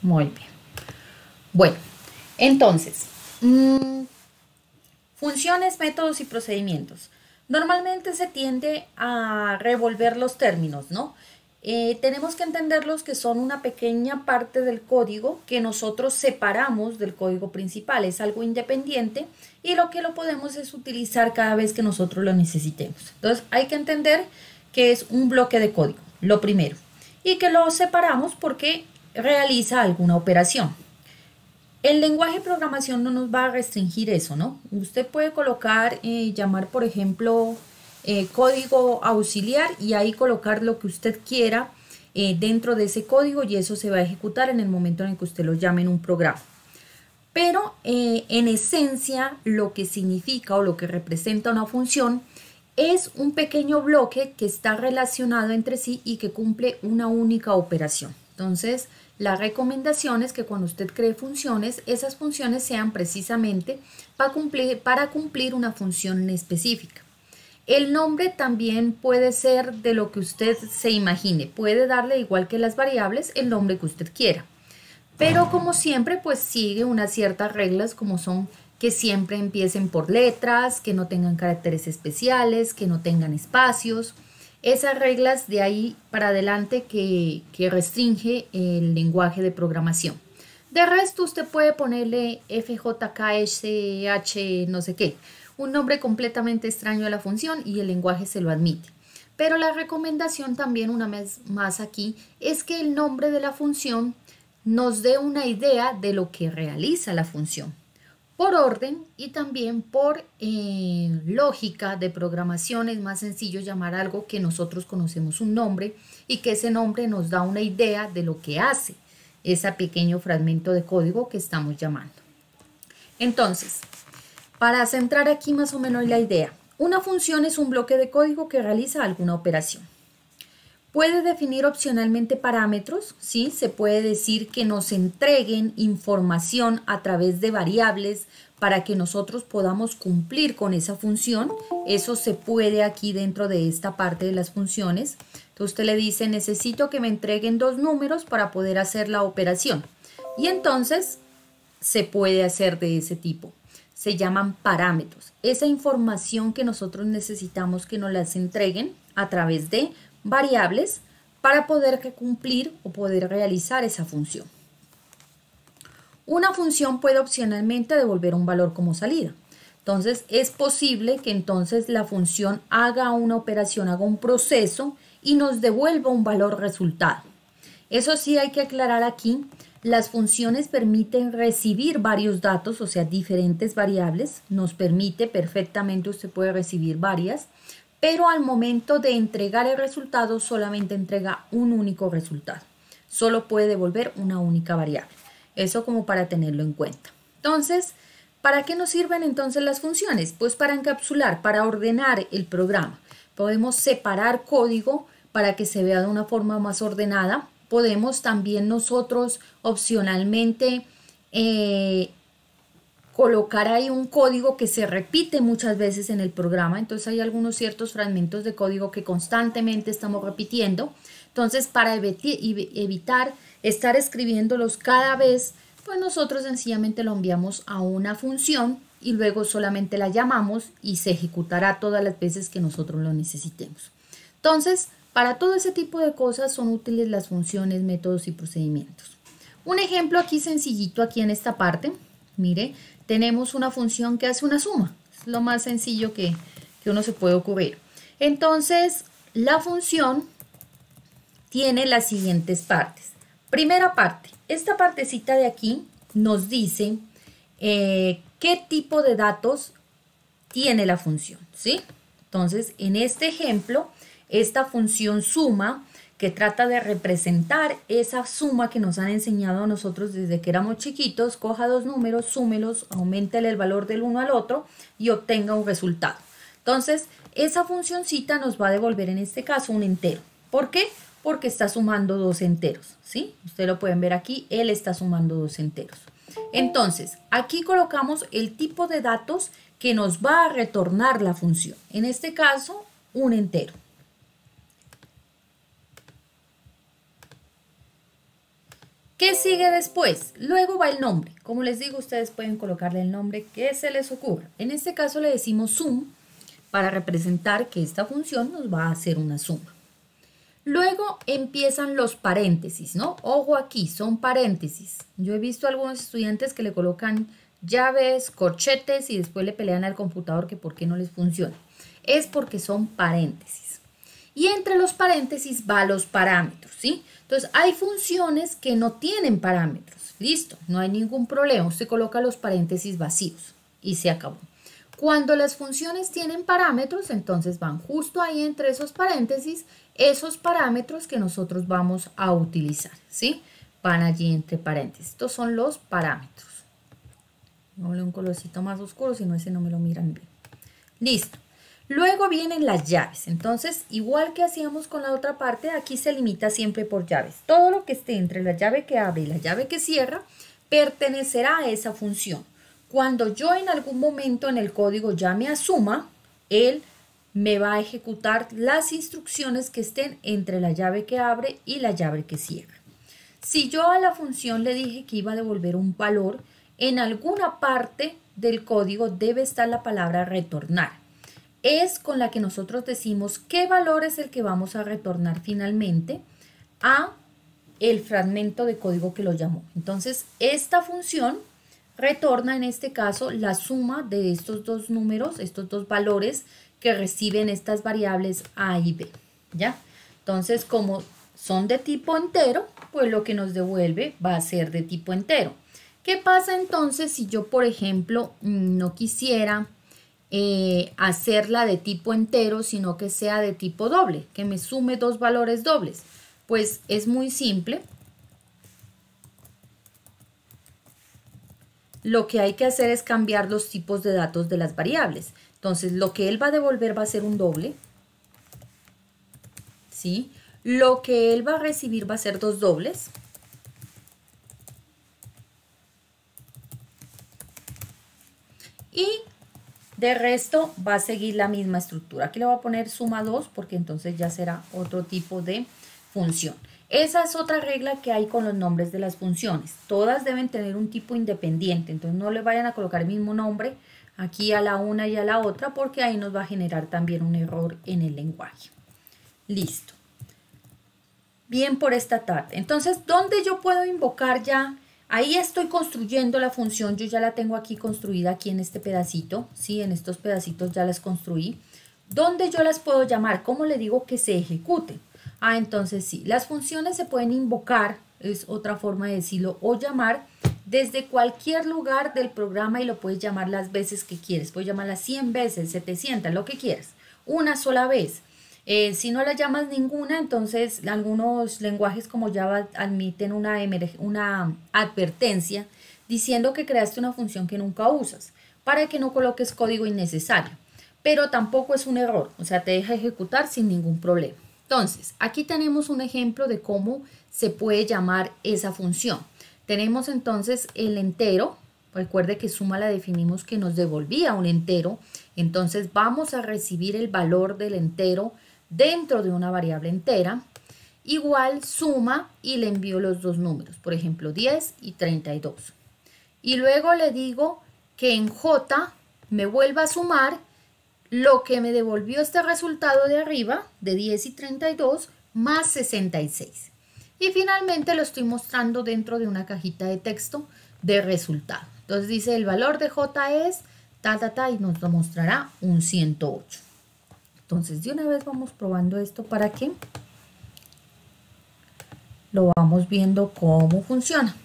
Muy bien. Bueno, entonces, funciones, métodos y procedimientos. Normalmente se tiende a revolver los términos, ¿no? Tenemos que entenderlos que son una pequeña parte del código que nosotros separamos del código principal. Es algo independiente y lo que lo podemos es utilizar cada vez que nosotros lo necesitemos. Entonces hay que entender que es un bloque de código, lo primero, y que lo separamos porque realiza alguna operación. El lenguaje de programación no nos va a restringir eso, ¿no? Usted puede colocar, llamar por ejemplo, código auxiliar y ahí colocar lo que usted quiera dentro de ese código y eso se va a ejecutar en el momento en el que usted lo llame en un programa. Pero en esencia lo que significa o lo que representa una función es un pequeño bloque que está relacionado entre sí y que cumple una única operación. Entonces, la recomendación es que cuando usted cree funciones, esas funciones sean precisamente para cumplir una función específica. El nombre también puede ser de lo que usted se imagine. Puede darle, igual que las variables, el nombre que usted quiera. Pero como siempre, pues sigue unas ciertas reglas como son que siempre empiecen por letras, que no tengan caracteres especiales, que no tengan espacios. Esas reglas de ahí para adelante que restringe el lenguaje de programación. De resto usted puede ponerle FJKSH no sé qué, un nombre completamente extraño a la función y el lenguaje se lo admite. Pero la recomendación también una vez más aquí es que el nombre de la función nos dé una idea de lo que realiza la función. Por orden y también por lógica de programación es más sencillo llamar algo que nosotros conocemos un nombre y que ese nombre nos da una idea de lo que hace ese pequeño fragmento de código que estamos llamando. Entonces, para centrar aquí más o menos la idea, una función es un bloque de código que realiza alguna operación. Puede definir opcionalmente parámetros, ¿sí? Se puede decir que nos entreguen información a través de variables para que nosotros podamos cumplir con esa función. Eso se puede aquí dentro de esta parte de las funciones. Entonces usted le dice, necesito que me entreguen 2 números para poder hacer la operación. Y entonces se puede hacer de ese tipo. Se llaman parámetros. Esa información que nosotros necesitamos que nos las entreguen a través de variables para poder cumplir o poder realizar esa función. Una función puede opcionalmente devolver un valor como salida. Entonces es posible que entonces la función haga una operación, haga un proceso y nos devuelva un valor resultado. Eso sí hay que aclarar aquí, las funciones permiten recibir varios datos, o sea, diferentes variables, nos permite perfectamente, usted puede recibir varias, pero al momento de entregar el resultado solamente entrega un único resultado. Solo puede devolver una única variable. Eso como para tenerlo en cuenta. Entonces, ¿para qué nos sirven entonces las funciones? Pues para encapsular, para ordenar el programa. Podemos separar código para que se vea de una forma más ordenada. Podemos también nosotros opcionalmente colocar ahí un código que se repite muchas veces en el programa, entonces hay algunos ciertos fragmentos de código que constantemente estamos repitiendo, entonces para evitar estar escribiéndolos cada vez, pues nosotros sencillamente lo enviamos a una función y luego solamente la llamamos y se ejecutará todas las veces que nosotros lo necesitemos. Entonces, para todo ese tipo de cosas son útiles las funciones, métodos y procedimientos. Un ejemplo aquí sencillito aquí en esta parte, mire, tenemos una función que hace una suma. Es lo más sencillo que uno se puede ocurrir. Entonces, la función tiene las siguientes partes. Primera parte, esta partecita de aquí nos dice qué tipo de datos tiene la función, ¿sí? Entonces, en este ejemplo, esta función suma, que trata de representar esa suma que nos han enseñado a nosotros desde que éramos chiquitos, coja 2 números, súmelos, auméntele el valor del uno al otro y obtenga un resultado. Entonces, esa funcioncita nos va a devolver en este caso un entero. ¿Por qué? Porque está sumando 2 enteros, ¿sí? Ustedes lo pueden ver aquí, él está sumando 2 enteros. Entonces, aquí colocamos el tipo de datos que nos va a retornar la función. En este caso, un entero. ¿Qué sigue después? Luego va el nombre. Como les digo, ustedes pueden colocarle el nombre que se les ocurra. En este caso le decimos sum para representar que esta función nos va a hacer una suma. Luego empiezan los paréntesis, ¿no? Ojo aquí, son paréntesis. Yo he visto a algunos estudiantes que le colocan llaves, corchetes y después le pelean al computador que por qué no les funciona. Es porque son paréntesis. Y entre los paréntesis va los parámetros, ¿sí? Entonces hay funciones que no tienen parámetros. Listo, no hay ningún problema. Usted coloca los paréntesis vacíos y se acabó. Cuando las funciones tienen parámetros, entonces van justo ahí entre esos paréntesis, esos parámetros que nosotros vamos a utilizar, ¿sí? Van allí entre paréntesis. Estos son los parámetros. Voy a un colorcito más oscuro, si no ese no me lo miran bien. Listo. Luego vienen las llaves. Entonces, igual que hacíamos con la otra parte, aquí se limita siempre por llaves. Todo lo que esté entre la llave que abre y la llave que cierra pertenecerá a esa función. Cuando yo en algún momento en el código llame a suma, él me va a ejecutar las instrucciones que estén entre la llave que abre y la llave que cierra. Si yo a la función le dije que iba a devolver un valor, en alguna parte del código debe estar la palabra retornar. Es con la que nosotros decimos qué valor es el que vamos a retornar finalmente a el fragmento de código que lo llamó. Entonces, esta función retorna en este caso la suma de estos dos números, estos dos valores que reciben estas variables A y B, ¿ya? Entonces, como son de tipo entero, pues lo que nos devuelve va a ser de tipo entero. ¿Qué pasa entonces si yo, por ejemplo, no quisiera hacerla de tipo entero, sino que sea de tipo doble, que me sume dos valores dobles? Pues es muy simple. Lo que hay que hacer es cambiar los tipos de datos de las variables. Entonces, lo que él va a devolver va a ser un doble, ¿sí? Lo que él va a recibir va a ser dos dobles. Y de resto va a seguir la misma estructura. Aquí le voy a poner suma 2 porque entonces ya será otro tipo de función. Esa es otra regla que hay con los nombres de las funciones. Todas deben tener un tipo independiente, entonces no le vayan a colocar el mismo nombre aquí a la una y a la otra porque ahí nos va a generar también un error en el lenguaje. Listo. Bien por esta tarde. Entonces, ¿dónde yo puedo invocar ya? Ahí estoy construyendo la función, yo ya la tengo aquí construida aquí en este pedacito, ¿sí? En estos pedacitos ya las construí. ¿Dónde yo las puedo llamar? ¿Cómo le digo que se ejecuten? Ah, entonces sí, las funciones se pueden invocar, es otra forma de decirlo, o llamar desde cualquier lugar del programa y lo puedes llamar las veces que quieres. Puedes llamarla 100 veces, 700, lo que quieras, una sola vez. Si no la llamas ninguna, entonces algunos lenguajes como Java admiten una advertencia diciendo que creaste una función que nunca usas para que no coloques código innecesario. Pero tampoco es un error, o sea, te deja ejecutar sin ningún problema. Entonces, aquí tenemos un ejemplo de cómo se puede llamar esa función. Tenemos entonces el entero. Recuerde que suma la definimos que nos devolvía un entero. Entonces vamos a recibir el valor del entero dentro de una variable entera. Igual suma y le envío los dos números. Por ejemplo, 10 y 32. Y luego le digo que en J me vuelva a sumar lo que me devolvió este resultado de arriba, de 10 y 32, más 66. Y finalmente lo estoy mostrando dentro de una cajita de texto de resultado. Entonces dice el valor de J es y nos lo mostrará un 108. Entonces de una vez vamos probando esto para que lo vamos viendo cómo funciona.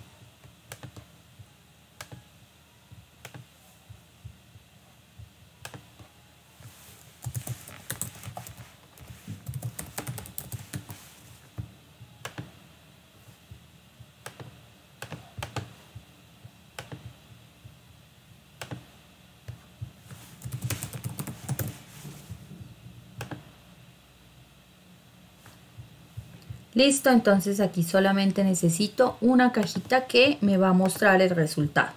Listo, entonces aquí solamente necesito una cajita que me va a mostrar el resultado.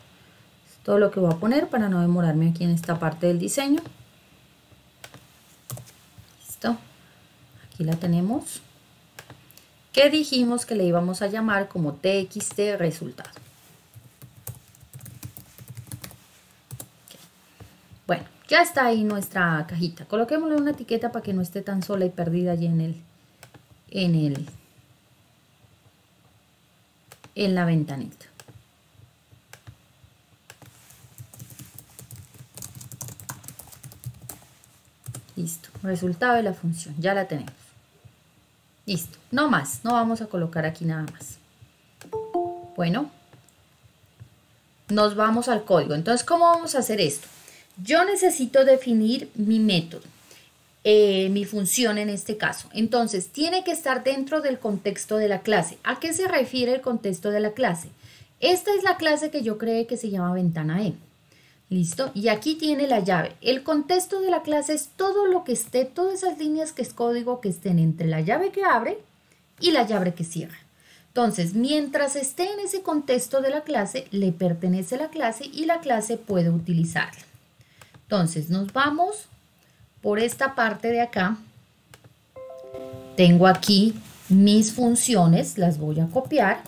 Es todo lo que voy a poner para no demorarme aquí en esta parte del diseño. Listo, aquí la tenemos. que dijimos que le íbamos a llamar como txt resultado. Bueno, ya está ahí nuestra cajita. Coloquémosle una etiqueta para que no esté tan sola y perdida allí en la ventanita. Listo, resultado de la función, ya la tenemos. Listo, no más, no vamos a colocar aquí nada más. Bueno, nos vamos al código. Entonces, ¿cómo vamos a hacer esto? Yo necesito definir mi método, mi función en este caso. Entonces, tiene que estar dentro del contexto de la clase. ¿A qué se refiere el contexto de la clase? Esta es la clase que yo creé que se llama ventana E. ¿Listo? Y aquí tiene la llave. El contexto de la clase es todo lo que esté, todas esas líneas que es código que estén entre la llave que abre y la llave que cierra. Entonces, mientras esté en ese contexto de la clase, le pertenece la clase y la clase puede utilizarla. Entonces, nos vamos por esta parte de acá. Tengo aquí mis funciones, las voy a copiar.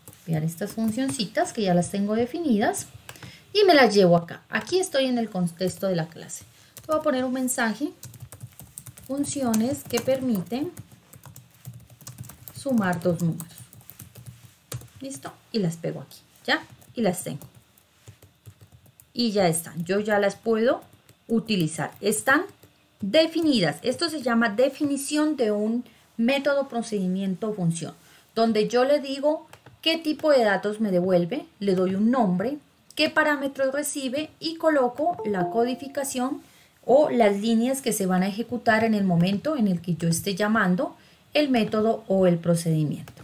Copiar estas funcioncitas que ya las tengo definidas. Y me las llevo acá. Aquí estoy en el contexto de la clase. Voy a poner un mensaje. Funciones que permiten sumar dos números. ¿Listo? Y las pego aquí. ¿Ya? Y las tengo. Y ya están. Yo ya las puedo utilizar. Están definidas. Esto se llama definición de un método, procedimiento o función. Donde yo le digo qué tipo de datos me devuelve. Le doy un nombre. Qué parámetros recibe y coloco la codificación o las líneas que se van a ejecutar en el momento en el que yo esté llamando el método o el procedimiento.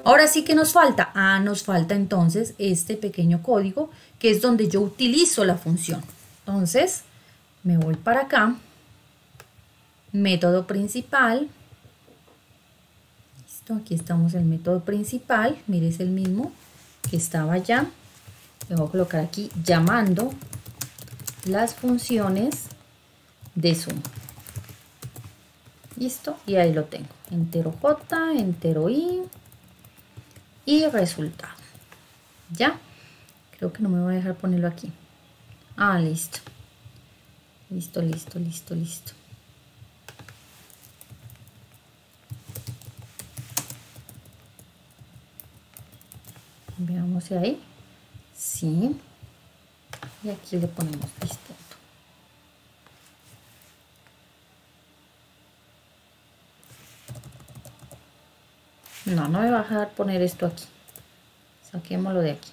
Ahora sí que nos falta. Nos falta entonces este pequeño código que es donde yo utilizo la función. Entonces me voy para acá. Método principal. Listo, aquí estamos el método principal. Mire, es el mismo que estaba allá. Le voy a colocar aquí llamando las funciones de suma. Listo, y ahí lo tengo. Entero J, entero I y resultado. ¿Ya? Creo que no me voy a dejar ponerlo aquí. Listo. Listo, listo, listo, listo. Veamos si ahí. Sí, y aquí le ponemos distinto. No me va a dejar poner esto aquí. Saquémoslo de aquí.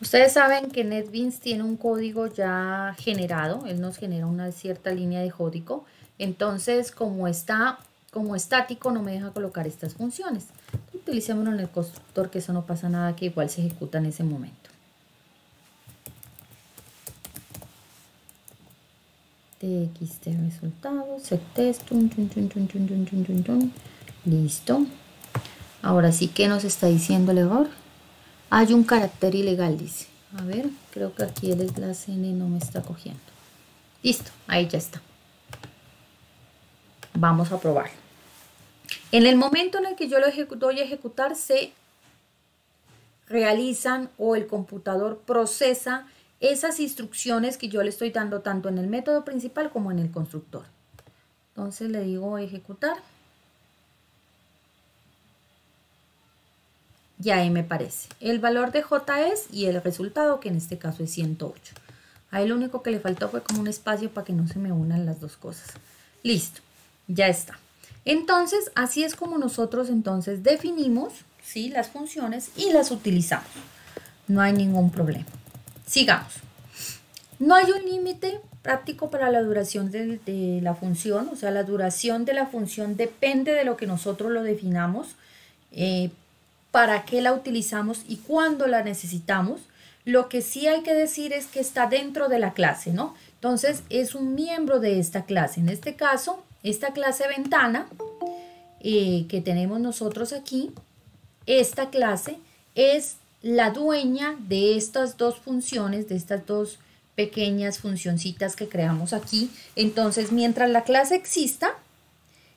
Ustedes saben que NetBeans tiene un código ya generado. Él nos genera una cierta línea de código. Entonces, como estático, no me deja colocar estas funciones. Utilicémoslo en el constructor, que eso no pasa nada, que igual se ejecuta en ese momento. txt resultados, settest, listo. Ahora sí, que nos está diciendo el error. Hay un carácter ilegal, dice. A ver, creo que aquí el enlace N no me está cogiendo. Listo, ahí ya está. Vamos a probar. En el momento en el que yo lo doy a ejecutar, se realizan o el computador procesa esas instrucciones que yo le estoy dando tanto en el método principal como en el constructor. Entonces le digo ejecutar. Y ahí me parece el valor de J es y el resultado, que en este caso es 108. Ahí lo único que le faltó fue como un espacio para que no se me unan las dos cosas. Listo, ya está. Entonces, así es como nosotros entonces definimos, ¿sí?, las funciones y las utilizamos. No hay ningún problema. Sigamos. No hay un límite práctico para la duración de la función. O sea, la duración de la función depende de lo que nosotros lo definamos. Para qué la utilizamos y cuándo la necesitamos. Lo que sí hay que decir es que está dentro de la clase, ¿no? Entonces, es un miembro de esta clase. En este caso, esta clase ventana que tenemos nosotros aquí, esta clase es la dueña de estas dos funciones, de estas dos pequeñas funcioncitas que creamos aquí. Entonces, mientras la clase exista,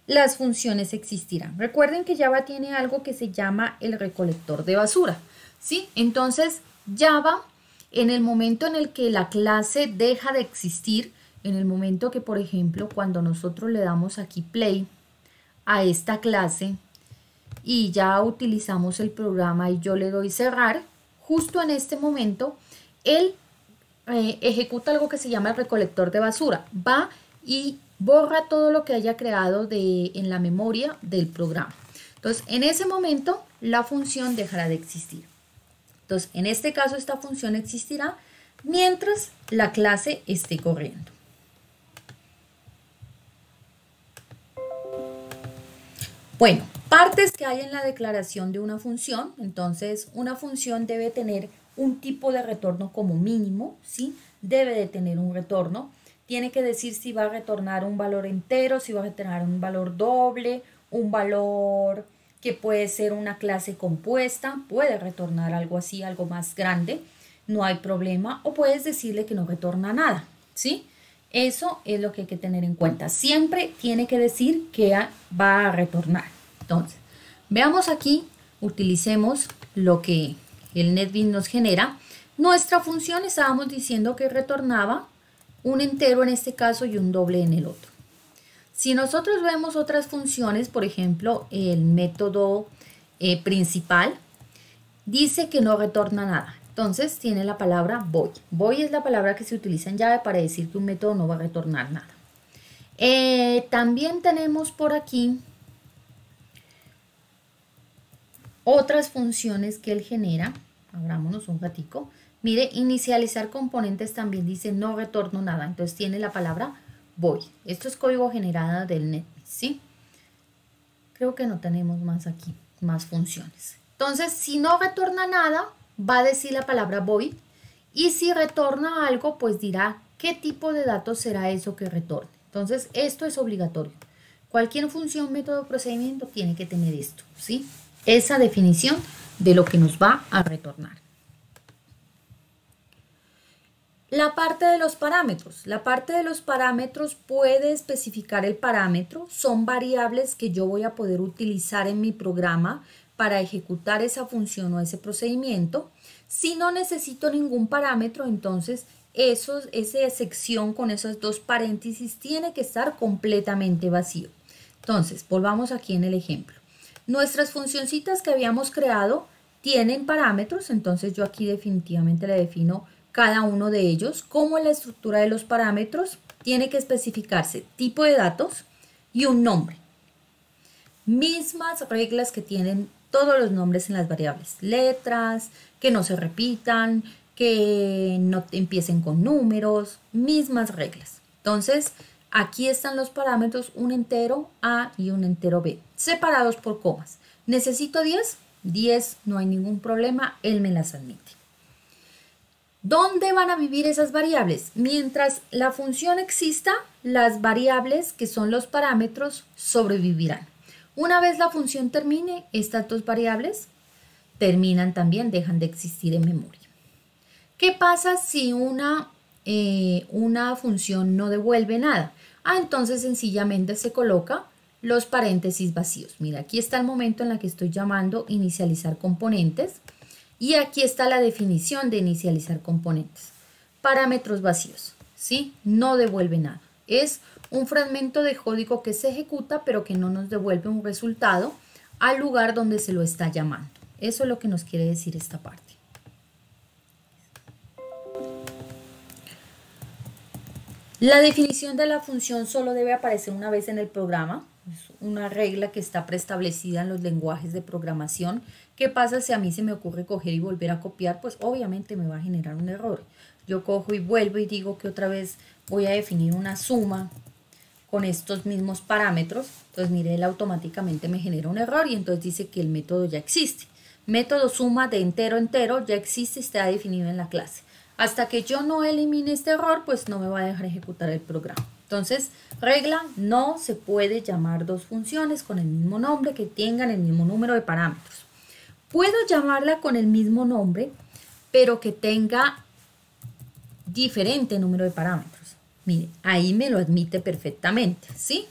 las funciones existirán. Recuerden que Java tiene algo que se llama el recolector de basura, ¿sí? Entonces, Java, en el momento en el que la clase deja de existir, en el momento que, por ejemplo, cuando nosotros le damos aquí play a esta clase y ya utilizamos el programa y yo le doy cerrar, justo en este momento, él ejecuta algo que se llama el recolector de basura. Va y borra todo lo que haya creado en la memoria del programa. Entonces, en ese momento, la función dejará de existir. Entonces, en este caso, esta función existirá mientras la clase esté corriendo. Bueno, partes que hay en la declaración de una función. Entonces, una función debe tener un tipo de retorno como mínimo, ¿sí? Debe de tener un retorno. Tiene que decir si va a retornar un valor entero, si va a retornar un valor doble, un valor que puede ser una clase compuesta, puede retornar algo así, algo más grande, no hay problema, o puedes decirle que no retorna nada, ¿sí? Eso es lo que hay que tener en cuenta. Siempre tiene que decir que va a retornar. Entonces, veamos aquí, utilicemos lo que el NetBeans nos genera. Nuestra función estábamos diciendo que retornaba un entero en este caso y un doble en el otro. Si nosotros vemos otras funciones, por ejemplo, el método principal, dice que no retorna nada. Entonces tiene la palabra void. Void es la palabra que se utiliza en Java para decir que un método no va a retornar nada. También tenemos por aquí otras funciones que él genera. Abrámonos un ratico. Mire, inicializar componentes también dice no retorno nada. Entonces tiene la palabra void. Esto es código generado del NetBeans, ¿sí? Creo que no tenemos más aquí, más funciones. Entonces, si no retorna nada, va a decir la palabra void. Y si retorna algo, pues dirá qué tipo de datos será eso que retorne. Entonces, esto es obligatorio. Cualquier función, método, procedimiento tiene que tener esto, ¿sí? Esa definición de lo que nos va a retornar. La parte de los parámetros. La parte de los parámetros puede especificar el parámetro. Son variables que yo voy a poder utilizar en mi programa para ejecutar esa función o ese procedimiento. Si no necesito ningún parámetro, entonces esa sección con esos dos paréntesis tiene que estar completamente vacío. Entonces, volvamos aquí en el ejemplo. Nuestras funcioncitas que habíamos creado tienen parámetros, entonces yo aquí definitivamente le defino cada uno de ellos. Como la estructura de los parámetros tiene que especificarse tipo de datos y un nombre. Mismas reglas que tienen todos los nombres en las variables. Letras, que no se repitan, que no empiecen con números, mismas reglas. Entonces, aquí están los parámetros, un entero A y un entero B, separados por comas. ¿Necesito 10? 10, no hay ningún problema, él me las admite. ¿Dónde van a vivir esas variables? Mientras la función exista, las variables que son los parámetros sobrevivirán. Una vez la función termine, estas dos variables terminan también, dejan de existir en memoria. ¿Qué pasa si una función no devuelve nada? Entonces sencillamente se coloca los paréntesis vacíos. Mira, aquí está el momento en el que estoy llamando inicializar componentes. Y aquí está la definición de inicializar componentes. Parámetros vacíos, ¿sí? No devuelve nada. Es un fragmento de código que se ejecuta, pero que no nos devuelve un resultado al lugar donde se lo está llamando. Eso es lo que nos quiere decir esta parte. La definición de la función solo debe aparecer una vez en el programa. Es una regla que está preestablecida en los lenguajes de programación. ¿Qué pasa si a mí se me ocurre coger y volver a copiar? Pues obviamente me va a generar un error. Yo cojo y vuelvo y digo que otra vez voy a definir una suma con estos mismos parámetros. Entonces mire, él automáticamente me genera un error y entonces dice que el método ya existe. Método suma de entero a entero ya existe y está definido en la clase. Hasta que yo no elimine este error, pues no me va a dejar ejecutar el programa. Entonces, regla, no se puede llamar dos funciones con el mismo nombre que tengan el mismo número de parámetros. Puedo llamarla con el mismo nombre, pero que tenga diferente número de parámetros. Mire, ahí me lo admite perfectamente, ¿sí?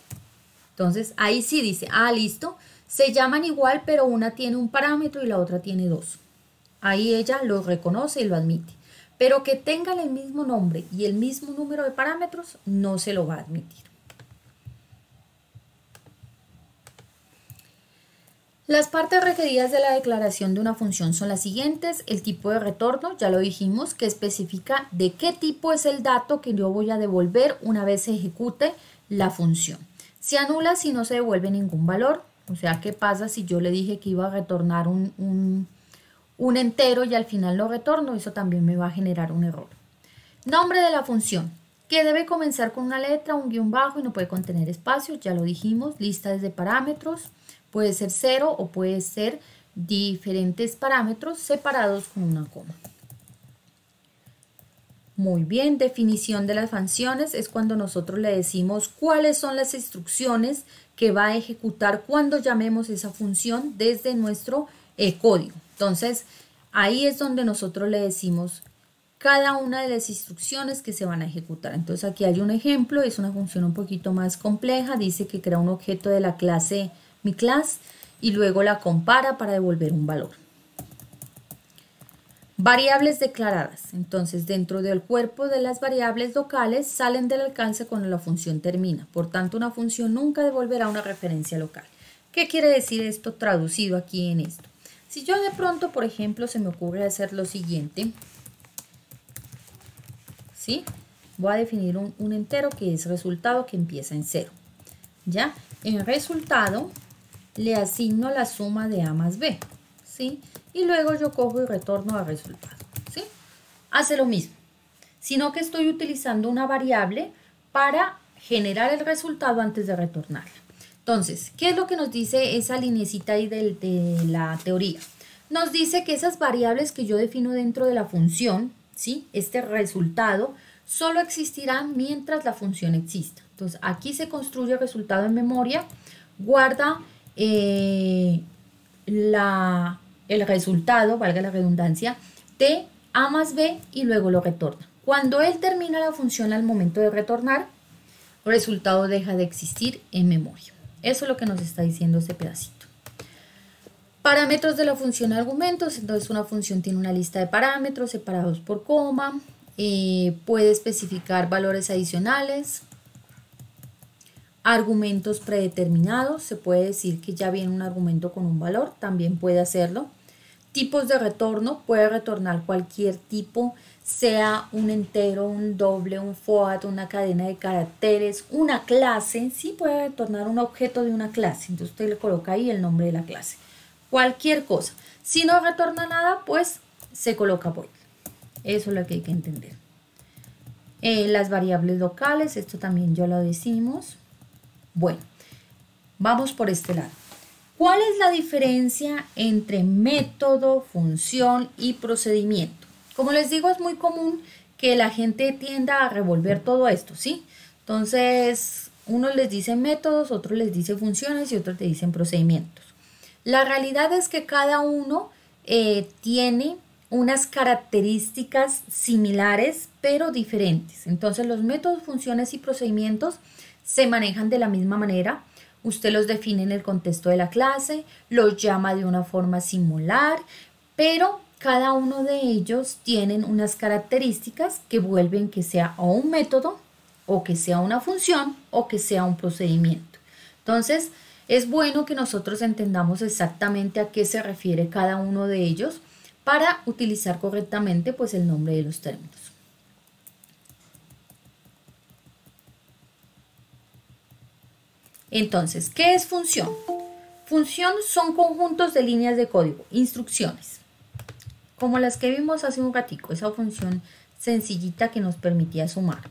Entonces ahí sí dice, ah, listo, se llaman igual, pero una tiene un parámetro y la otra tiene dos. Ahí ella lo reconoce y lo admite. Pero que tengan el mismo nombre y el mismo número de parámetros, no se lo va a admitir. Las partes requeridas de la declaración de una función son las siguientes. El tipo de retorno, ya lo dijimos, que especifica de qué tipo es el dato que yo voy a devolver una vez se ejecute la función. Se anula si no se devuelve ningún valor. O sea, ¿qué pasa si yo le dije que iba a retornar un entero y al final lo retorno? Eso también me va a generar un error. Nombre de la función, que debe comenzar con una letra, un guión bajo y no puede contener espacios, ya lo dijimos. Lista de parámetros, puede ser 0 o puede ser diferentes parámetros separados con una coma. Muy bien, definición de las funciones es cuando nosotros le decimos cuáles son las instrucciones que va a ejecutar cuando llamemos esa función desde nuestro código. Entonces, ahí es donde nosotros le decimos cada una de las instrucciones que se van a ejecutar. Entonces, aquí hay un ejemplo, es una función un poquito más compleja, dice que crea un objeto de la clase miClass y luego la compara para devolver un valor. Variables declaradas. Entonces, dentro del cuerpo de las variables locales salen del alcance cuando la función termina. Por tanto, una función nunca devolverá una referencia local. ¿Qué quiere decir esto traducido aquí en esto? Si yo de pronto, por ejemplo, se me ocurre hacer lo siguiente, ¿sí? Voy a definir un entero que es resultado que empieza en 0. ¿Ya? En resultado le asigno la suma de A más B, ¿sí? Y luego yo cojo y retorno al resultado, ¿sí? Hace lo mismo, sino que estoy utilizando una variable para generar el resultado antes de retornarla. Entonces, ¿qué es lo que nos dice esa linecita ahí de la teoría? Nos dice que esas variables que yo defino dentro de la función, ¿sí? Este resultado, solo existirán mientras la función exista. Entonces, aquí se construye el resultado en memoria, guarda el resultado, valga la redundancia, de A más B y luego lo retorna. Cuando él termina la función al momento de retornar, el resultado deja de existir en memoria. Eso es lo que nos está diciendo este pedacito. Parámetros de la función argumentos. Entonces una función tiene una lista de parámetros separados por coma. Puede especificar valores adicionales. Argumentos predeterminados. Se puede decir que ya viene un argumento con un valor. También puede hacerlo. Tipos de retorno. Puede retornar cualquier tipo, sea un entero, un doble, un float, una cadena de caracteres, una clase. Sí puede retornar un objeto de una clase. Entonces usted le coloca ahí el nombre de la clase. Cualquier cosa. Si no retorna nada, pues se coloca void. Eso es lo que hay que entender. Las variables locales, esto también ya lo decimos. Bueno, vamos por este lado. ¿Cuál es la diferencia entre método, función y procedimiento? Como les digo, es muy común que la gente tienda a revolver todo esto, ¿sí? Entonces, unos les dicen métodos, otros les dicen funciones y otros te dicen procedimientos. La realidad es que cada uno tiene unas características similares, pero diferentes. Entonces, los métodos, funciones y procedimientos se manejan de la misma manera. Usted los define en el contexto de la clase, los llama de una forma similar, pero cada uno de ellos tienen unas características que vuelven que sea o un método, o que sea una función, o que sea un procedimiento. Entonces, es bueno que nosotros entendamos exactamente a qué se refiere cada uno de ellos para utilizar correctamente pues, el nombre de los términos. Entonces, ¿qué es función? Función son conjuntos de líneas de código, instrucciones, como las que vimos hace un ratico, esa función sencillita que nos permitía sumar.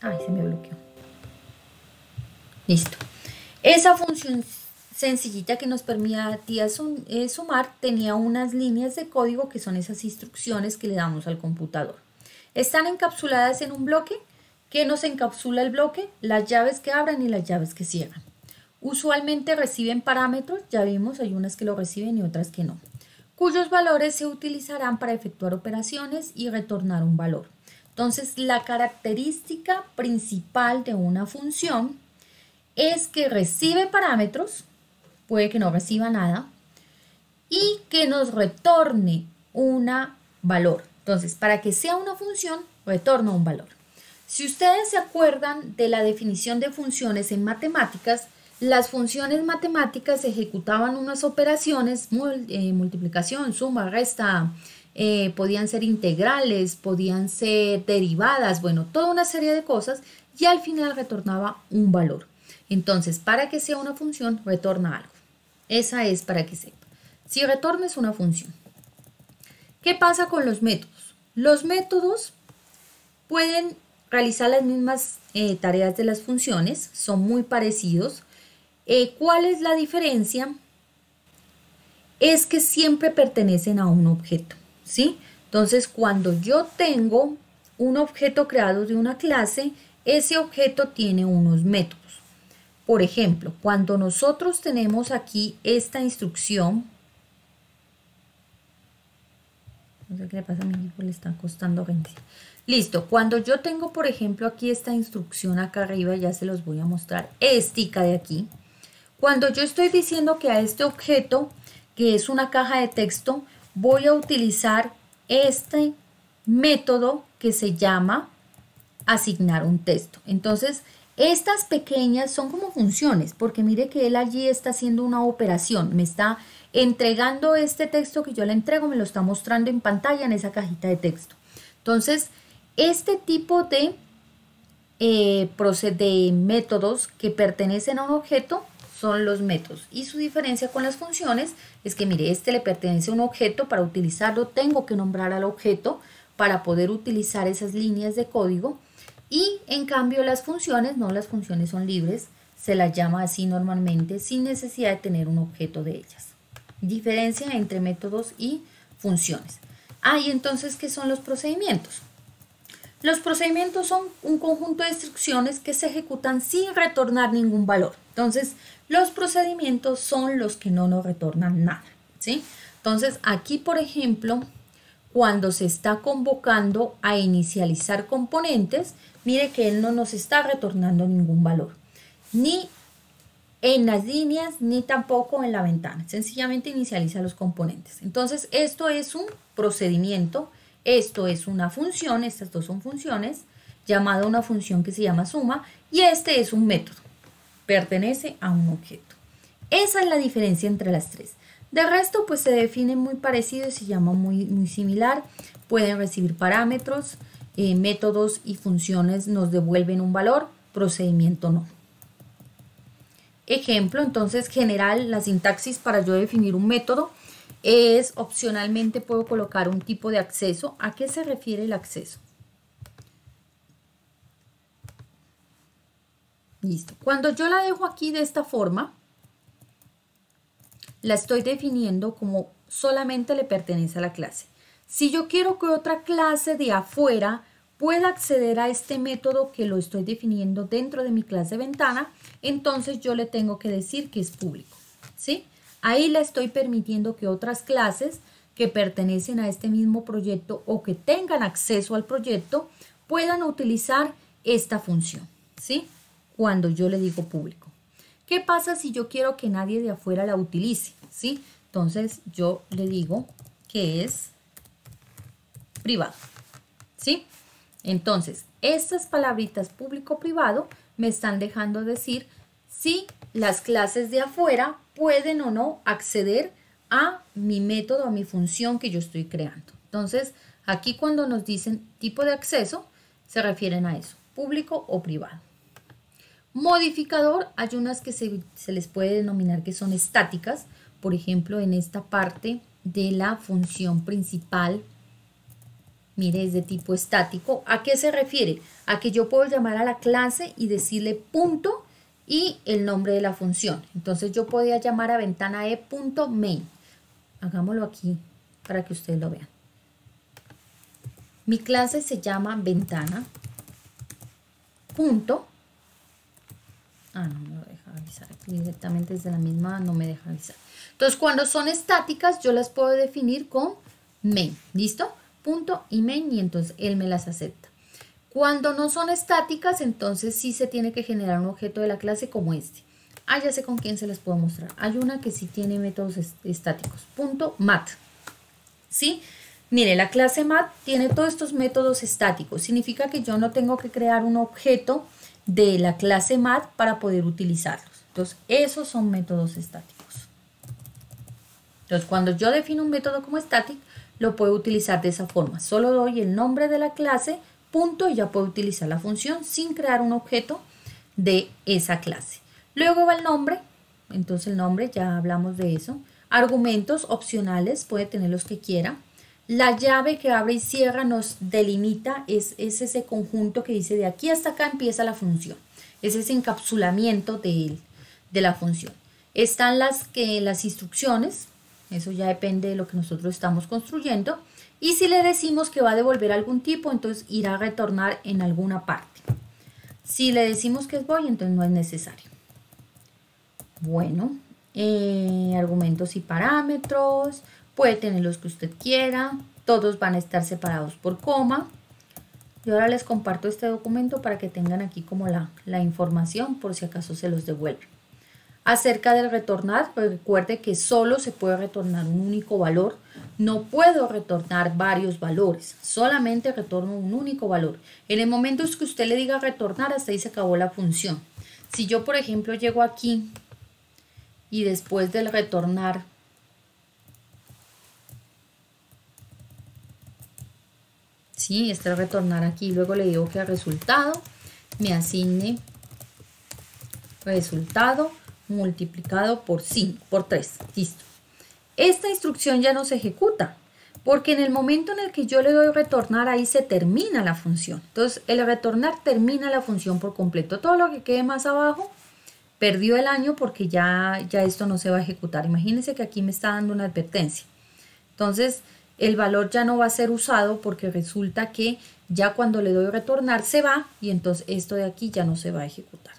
Ay, se me bloqueó. Listo. Esa función sencillita que nos permitía sumar tenía unas líneas de código que son esas instrucciones que le damos al computador. Están encapsuladas en un bloque. ¿Qué nos encapsula el bloque? Las llaves que abren y las llaves que cierran. Usualmente reciben parámetros, ya vimos, hay unas que lo reciben y otras que no, cuyos valores se utilizarán para efectuar operaciones y retornar un valor. Entonces, la característica principal de una función es que recibe parámetros, puede que no reciba nada, y que nos retorne un valor. Entonces, para que sea una función, retorna un valor. Si ustedes se acuerdan de la definición de funciones en matemáticas, las funciones matemáticas ejecutaban unas operaciones, multiplicación, suma, resta, podían ser integrales, podían ser derivadas, bueno, toda una serie de cosas, y al final retornaba un valor. Entonces, para que sea una función, retorna algo. Esa es para que sepa. Si retorna es una función. ¿Qué pasa con los métodos? Los métodos pueden realizar las mismas tareas de las funciones, son muy parecidos. ¿Cuál es la diferencia? Es que siempre pertenecen a un objeto, ¿sí? Entonces, cuando yo tengo un objeto creado de una clase, ese objeto tiene unos métodos. Por ejemplo, cuando nosotros tenemos aquí esta instrucción, no sé qué le pasa a mi hijo, le está costando rendir. Listo, cuando yo tengo, por ejemplo, aquí esta instrucción acá arriba, ya se los voy a mostrar, estica de aquí. Cuando yo estoy diciendo que a este objeto, que es una caja de texto, voy a utilizar este método que se llama asignar un texto. Entonces, estas pequeñas son como funciones, porque mire que él allí está haciendo una operación, me está entregando este texto que yo le entrego, me lo está mostrando en pantalla en esa cajita de texto. Entonces, este tipo de métodos que pertenecen a un objeto son los métodos, y su diferencia con las funciones es que mire, este le pertenece a un objeto, para utilizarlo tengo que nombrar al objeto para poder utilizar esas líneas de código, y en cambio las funciones, no, las funciones son libres, se las llama así normalmente sin necesidad de tener un objeto de ellas. Diferencia entre métodos y funciones. Y entonces, ¿qué son los procedimientos? Los procedimientos son un conjunto de instrucciones que se ejecutan sin retornar ningún valor. Entonces, los procedimientos son los que no nos retornan nada, ¿sí? Entonces, aquí, por ejemplo, cuando se está convocando a inicializar componentes, mire que él no nos está retornando ningún valor, ni en las líneas, ni tampoco en la ventana. Sencillamente inicializa los componentes. Entonces, esto es un procedimiento, esto es una función, estas dos son funciones, llamada una función que se llama suma, y este es un método, pertenece a un objeto. Esa es la diferencia entre las tres. De resto, pues se define muy parecido y se llama muy similar. Pueden recibir parámetros, métodos y funciones nos devuelven un valor, procedimiento no. Ejemplo, entonces, general, la sintaxis para yo definir un método es, opcionalmente puedo colocar un tipo de acceso. ¿A qué se refiere el acceso? Listo. Cuando yo la dejo aquí de esta forma, la estoy definiendo como solamente le pertenece a la clase. Si yo quiero que otra clase de afuera pueda acceder a este método que lo estoy definiendo dentro de mi clase ventana, entonces yo le tengo que decir que es público, ¿sí? Ahí le estoy permitiendo que otras clases que pertenecen a este mismo proyecto o que tengan acceso al proyecto puedan utilizar esta función, ¿sí? Cuando yo le digo público. ¿Qué pasa si yo quiero que nadie de afuera la utilice? ¿Sí? Entonces yo le digo que es privado, ¿sí? Entonces, estas palabritas público-privado me están dejando decir si las clases de afuera pueden o no acceder a mi método, a mi función que yo estoy creando. Entonces, aquí cuando nos dicen tipo de acceso, se refieren a eso, público o privado. Modificador, hay unas que se les puede denominar que son estáticas. Por ejemplo, en esta parte de la función principal, mire, es de tipo estático. ¿A qué se refiere? A que yo puedo llamar a la clase y decirle punto y el nombre de la función. Entonces yo podría llamar a ventana e.main. Hagámoslo aquí para que ustedes lo vean. Mi clase se llama ventana punto. No me deja avisar. Aquí directamente desde la misma no me deja avisar. Entonces, cuando son estáticas, yo las puedo definir con main. ¿Listo? Punto y main, y entonces él me las acepta. Cuando no son estáticas, entonces sí se tiene que generar un objeto de la clase como este. Ah, ya sé con quién se las puedo mostrar. Hay una que sí tiene métodos estáticos. Punto mat. ¿Sí? Mire, la clase mat tiene todos estos métodos estáticos. Significa que yo no tengo que crear un objeto de la clase mat para poder utilizarlos. Entonces, esos son métodos estáticos. Entonces, cuando yo defino un método como static, lo puedo utilizar de esa forma. Solo doy el nombre de la clase, punto, y ya puedo utilizar la función sin crear un objeto de esa clase. Luego va el nombre. Entonces, el nombre, ya hablamos de eso. Argumentos opcionales, puede tener los que quiera. La llave que abre y cierra nos delimita, es ese conjunto que dice de aquí hasta acá empieza la función. Es ese encapsulamiento de la función. Están las instrucciones, eso ya depende de lo que nosotros estamos construyendo. Y si le decimos que va a devolver algún tipo, entonces irá a retornar en alguna parte. Si le decimos que es void, entonces no es necesario. Bueno, argumentos y parámetros, puede tener los que usted quiera, todos van a estar separados por coma. Y ahora les comparto este documento para que tengan aquí como la información por si acaso se los devuelve. Acerca del retornar, pues recuerde que solo se puede retornar un único valor. No puedo retornar varios valores, solamente retorno un único valor. En el momento en que usted le diga retornar, hasta ahí se acabó la función. Si yo, por ejemplo, llego aquí y después del retornar ¿sí? Este retornar aquí, luego le digo que el resultado me asigne resultado multiplicado por 5, por 3, listo. Esta instrucción ya no se ejecuta, porque en el momento en el que yo le doy retornar, ahí se termina la función. Entonces, el retornar termina la función por completo. Todo lo que quede más abajo perdió el año porque ya esto no se va a ejecutar. Imagínense que aquí me está dando una advertencia. Entonces, el valor ya no va a ser usado porque resulta que ya cuando le doy retornar se va y entonces esto de aquí ya no se va a ejecutar.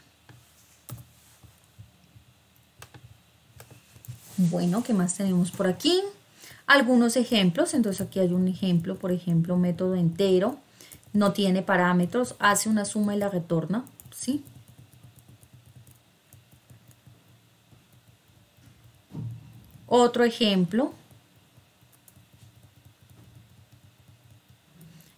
Bueno, ¿qué más tenemos por aquí? Algunos ejemplos. Entonces aquí hay un ejemplo, por ejemplo, método entero. No tiene parámetros, hace una suma y la retorna, ¿sí? Otro ejemplo.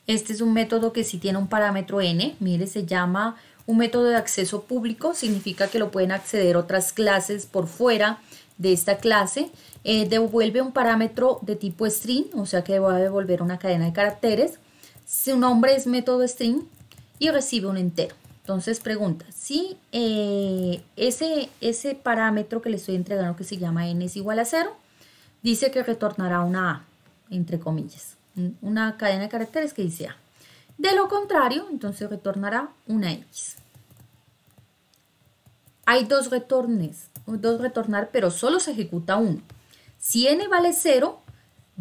Este es un método que sí tiene un parámetro n, mire, se llama un método de acceso público, significa que lo pueden acceder otras clases por fuera de esta clase. Devuelve un parámetro de tipo string, o sea que va a devolver una cadena de caracteres. Su nombre es método string y recibe un entero. Entonces pregunta, si ese parámetro que le estoy entregando que se llama n es igual a 0, dice que retornará una a, entre comillas. Una cadena de caracteres que dice A. De lo contrario, entonces retornará una X. Hay dos retornar, pero solo se ejecuta uno. Si n vale 0,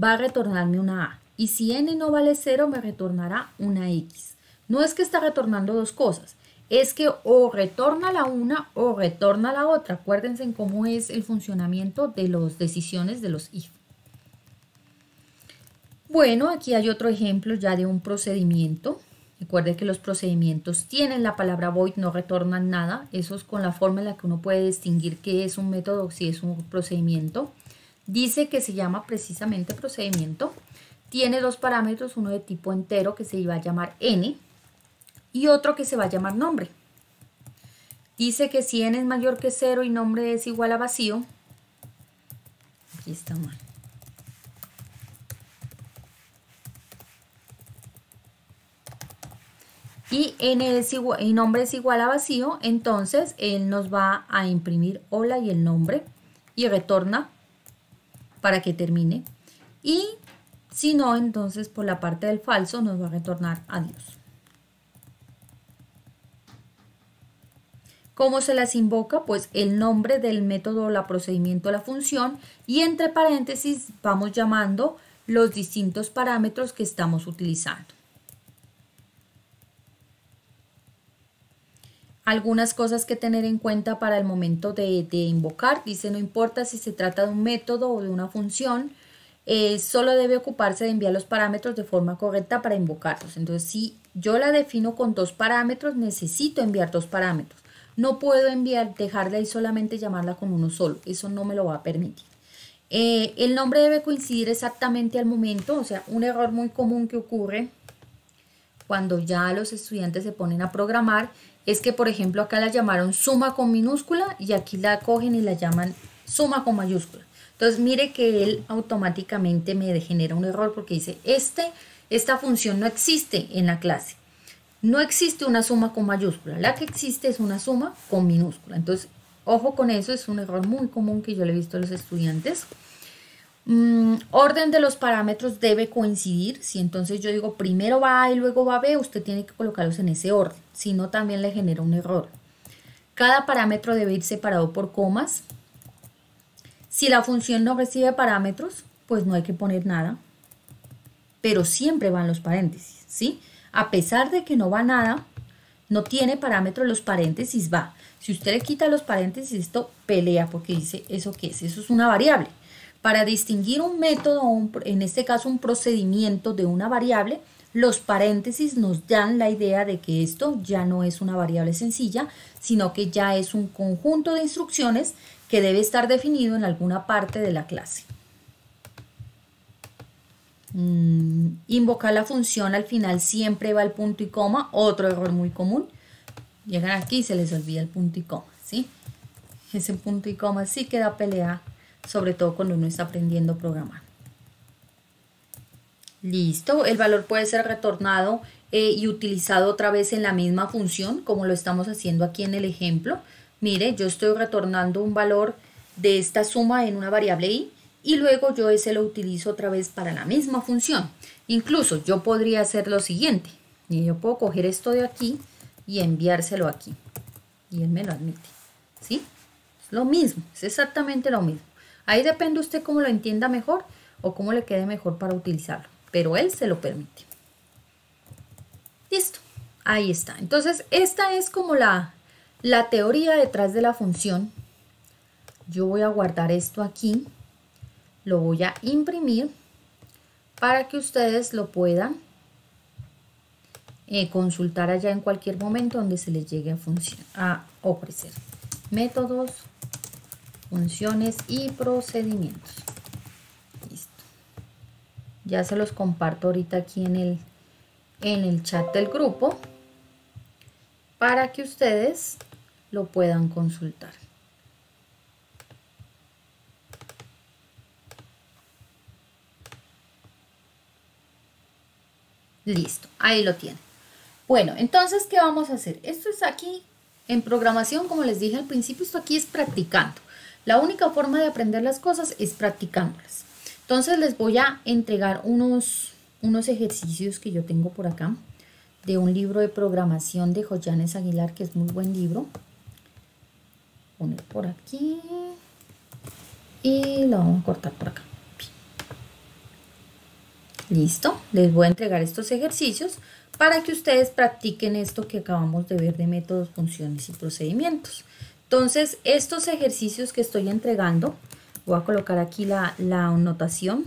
va a retornarme una A. Y si n no vale 0, me retornará una X. No es que está retornando dos cosas. Es que o retorna la una o retorna la otra. Acuérdense en cómo es el funcionamiento de las decisiones de los if. Bueno, aquí hay otro ejemplo ya de un procedimiento. Recuerde que los procedimientos tienen la palabra void, no retornan nada. Eso es con la forma en la que uno puede distinguir qué es un método o si es un procedimiento. Dice que se llama precisamente procedimiento. Tiene dos parámetros, uno de tipo entero que se va a llamar n y otro que se va a llamar nombre. Dice que si n es mayor que 0 y nombre es igual a vacío, aquí está mal. Y y nombre es igual a vacío, entonces él nos va a imprimir hola y el nombre y retorna para que termine. Y si no, entonces por la parte del falso nos va a retornar adiós. ¿Cómo se las invoca? Pues el nombre del método, la procedimiento, la función y entre paréntesis vamos llamando los distintos parámetros que estamos utilizando. Algunas cosas que tener en cuenta para el momento de invocar. Dice, no importa si se trata de un método o de una función, solo debe ocuparse de enviar los parámetros de forma correcta para invocarlos. Entonces, si yo la defino con 2 parámetros, necesito enviar 2 parámetros. No puedo dejarla ahí solamente llamarla con uno solo. Eso no me lo va a permitir. El nombre debe coincidir exactamente al momento. O sea, un error muy común que ocurre cuando ya los estudiantes se ponen a programar es que, por ejemplo, acá la llamaron suma con minúscula y aquí la cogen y la llaman suma con mayúscula. Entonces, mire que él automáticamente me genera un error porque dice, esta función no existe en la clase. No existe una suma con mayúscula. La que existe es una suma con minúscula. Entonces, ojo con eso, es un error muy común que yo le he visto a los estudiantes. Orden de los parámetros debe coincidir. Si entonces yo digo primero va A y luego va B, usted tiene que colocarlos en ese orden. Si no, también le genera un error. Cada parámetro debe ir separado por comas. Si la función no recibe parámetros, pues no hay que poner nada. Pero siempre van los paréntesis, ¿sí? A pesar de que no va nada, no tiene parámetros, los paréntesis va. Si usted le quita los paréntesis, esto pelea porque dice, ¿eso qué es? Eso es una variable. Para distinguir un método, en este caso un procedimiento de una variable, los paréntesis nos dan la idea de que esto ya no es una variable sencilla, sino que ya es un conjunto de instrucciones que debe estar definido en alguna parte de la clase. Invocar la función al final siempre va el punto y coma, otro error muy común. Llegan aquí y se les olvida el punto y coma, ¿sí? Ese punto y coma sí que da pelea, sobre todo cuando uno está aprendiendo a programar. Listo, el valor puede ser retornado y utilizado otra vez en la misma función, como lo estamos haciendo aquí en el ejemplo. Mire, yo estoy retornando un valor de esta suma en una variable i, y luego yo ese lo utilizo otra vez para la misma función. Incluso yo podría hacer lo siguiente. Y yo puedo coger esto de aquí y enviárselo aquí. Y él me lo admite. ¿Sí? Es lo mismo, es exactamente lo mismo. Ahí depende usted cómo lo entienda mejor o cómo le quede mejor para utilizarlo. Pero él se lo permite. Listo, ahí está. Entonces, esta es como la teoría detrás de la función. Yo voy a guardar esto aquí. Lo voy a imprimir para que ustedes lo puedan consultar allá en cualquier momento donde se les llegue a ofrecer. Métodos, funciones y procedimientos. Listo. Ya se los comparto ahorita aquí en el chat del grupo para que ustedes lo puedan consultar. Listo, ahí lo tienen. Bueno, entonces, ¿qué vamos a hacer? Esto es aquí en programación, como les dije al principio, esto aquí es practicando. La única forma de aprender las cosas es practicándolas. Entonces, les voy a entregar unos ejercicios que yo tengo por acá de un libro de programación de Joyanes Aguilar, que es muy buen libro. Poner por aquí y lo vamos a cortar por acá. Listo, les voy a entregar estos ejercicios para que ustedes practiquen esto que acabamos de ver de métodos, funciones y procedimientos. Entonces, estos ejercicios que estoy entregando, voy a colocar aquí la anotación.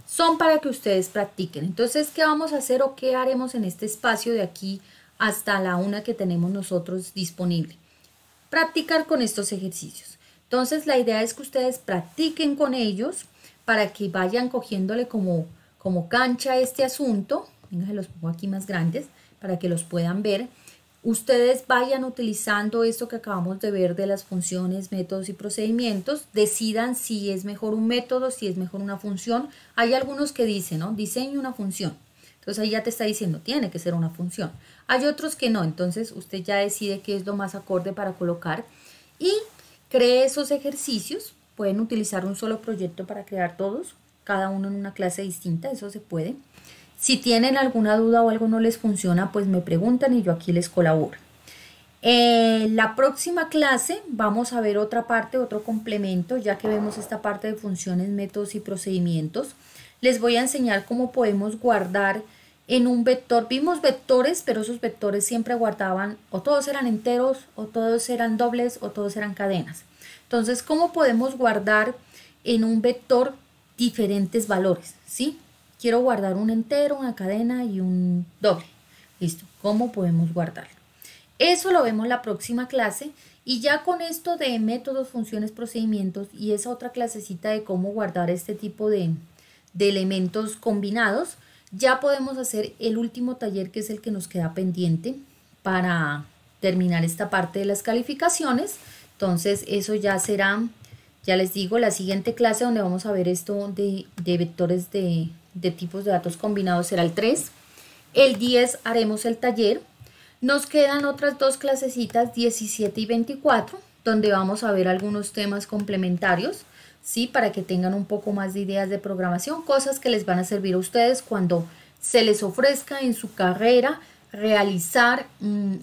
Son para que ustedes practiquen. Entonces, ¿qué vamos a hacer o qué haremos en este espacio de aquí hasta la 1 que tenemos nosotros disponible? Practicar con estos ejercicios. Entonces la idea es que ustedes practiquen con ellos para que vayan cogiéndole como cancha a este asunto. Venga, se los pongo aquí más grandes para que los puedan ver. Ustedes vayan utilizando esto que acabamos de ver de las funciones, métodos y procedimientos. Decidan si es mejor un método, si es mejor una función. Hay algunos que dicen, ¿no? Diseñe una función. Entonces ahí ya te está diciendo, tiene que ser una función. Hay otros que no, entonces usted ya decide qué es lo más acorde para colocar y cree esos ejercicios. Pueden utilizar un solo proyecto para crear todos, cada uno en una clase distinta, eso se puede. Si tienen alguna duda o algo no les funciona, pues me preguntan y yo aquí les colaboro. La próxima clase vamos a ver otra parte, otro complemento, ya que vemos esta parte de funciones, métodos y procedimientos. Les voy a enseñar cómo podemos guardar en un vector. Vimos vectores, pero esos vectores siempre guardaban, o todos eran enteros, o todos eran dobles, o todos eran cadenas. Entonces, ¿cómo podemos guardar en un vector diferentes valores? ¿Sí? Quiero guardar un entero, una cadena y un doble. Listo. ¿Cómo podemos guardarlo? Eso lo vemos la próxima clase. Y ya con esto de métodos, funciones, procedimientos y esa otra clasecita de cómo guardar este tipo de elementos combinados, ya podemos hacer el último taller, que es el que nos queda pendiente para terminar esta parte de las calificaciones. Entonces eso ya será, ya les digo, la siguiente clase donde vamos a ver esto de vectores de tipos de datos combinados será el 3. El 10 haremos el taller. Nos quedan otras dos clasecitas, 17 y 24, donde vamos a ver algunos temas complementarios, ¿sí? Para que tengan un poco más de ideas de programación, cosas que les van a servir a ustedes cuando se les ofrezca en su carrera realizar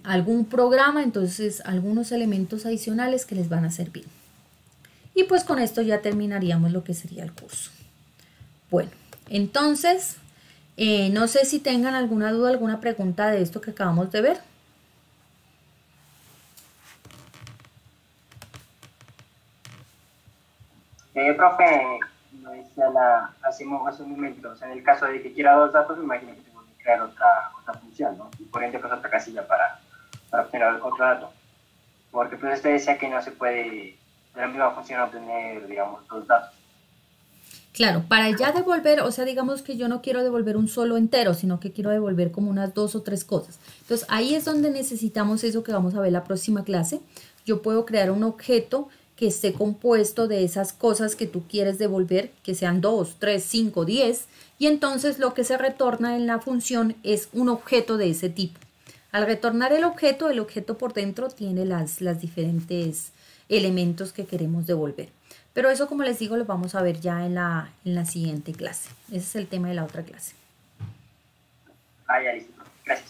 algún programa, entonces algunos elementos adicionales que les van a servir. Y pues con esto ya terminaríamos lo que sería el curso. Bueno, entonces, no sé si tengan alguna duda, alguna pregunta de esto que acabamos de ver. Profe, me decía hace un momento, o sea, en el caso de que quiera dos datos, me imagino que tengo que crear otra función, ¿no? Y por ende, pues otra casilla para obtener otro dato. Porque pues usted decía que no se puede de la misma función obtener, digamos, dos datos. Claro, para ya devolver, o sea, digamos que yo no quiero devolver un solo entero, sino que quiero devolver como unas dos o tres cosas. Entonces, ahí es donde necesitamos eso que vamos a ver la próxima clase. Yo puedo crear un objeto que esté compuesto de esas cosas que tú quieres devolver, que sean 2, 3, 5, 10, y entonces lo que se retorna en la función es un objeto de ese tipo. Al retornar el objeto por dentro tiene las diferentes elementos que queremos devolver. Pero eso, como les digo, lo vamos a ver ya en la siguiente clase. Ese es el tema de la otra clase. Ah, ya listo. Gracias.